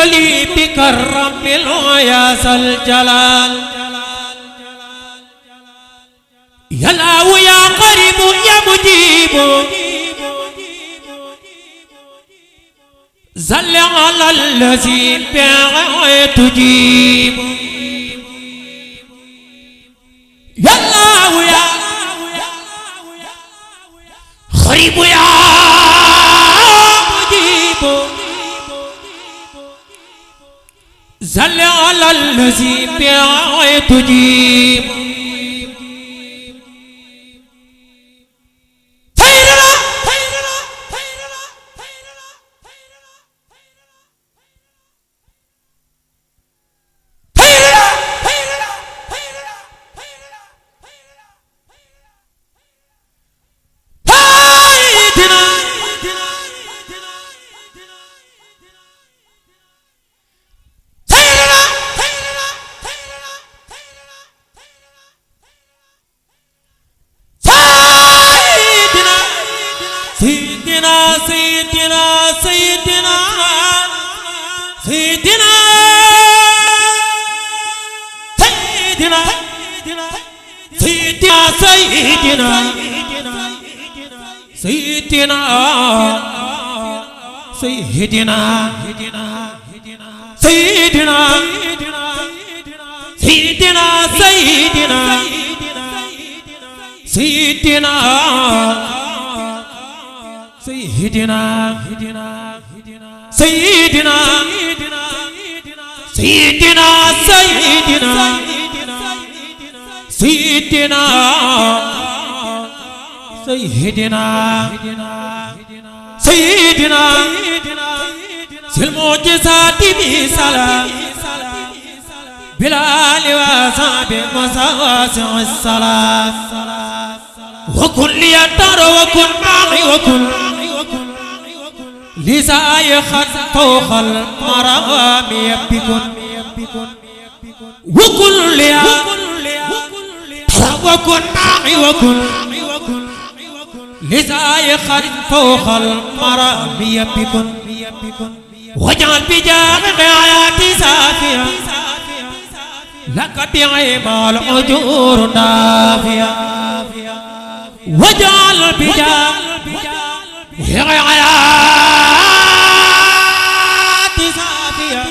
لي بك الرب يا ذا الجلال يا الله يا قريب يا مجيب صل على الذي به تجيب يا الله يا قريب يا مجيب صل على الذي به تجيب سيدنا سيدنا سيدنا سيدنا سيدنا سيدنا سيدنا سيدنا سيدنا سيدنا سيدنا سيدنا سيدنا سيدنا سيدنا سيدنا سيدنا سيدنا سيدنا في المعجزات بسلام بلال وصحبه وسواسع السلام وكن ليتر وكن معي وكن لسايخا فوق المرامي بكن وكن ليا وكن معي وكن لسايخا فوق المرامي بكن واجعل بجاه حياتي سافيا لك بعيما الأجور نافيا واجعل بجاه حياتي سافيا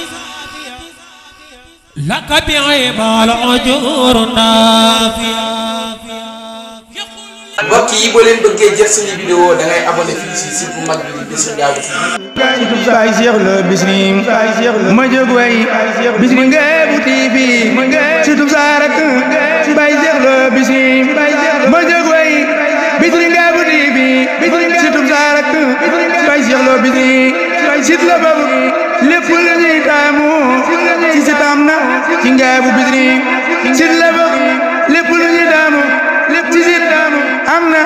لك بعيما الأجور نافيا. mbokk yi boo leen bëggee jël suñu vidéo da ngay abonné fii ci site bu mag bi di Bichri Ndiago TV. Baay Cheikh la Bichri ma jóg way Bichri Ndiago TV surtout saa rek Baay Cheikh la Bichri ma jóg way Bichri Ndiago TV surtout saa rek Baay Cheikh la Bichri site la boobu lépp lu ñuy taamu ci site am na ci Ndiago Bichri site la boobu lépp lu ñuy taamu lépp ci site am na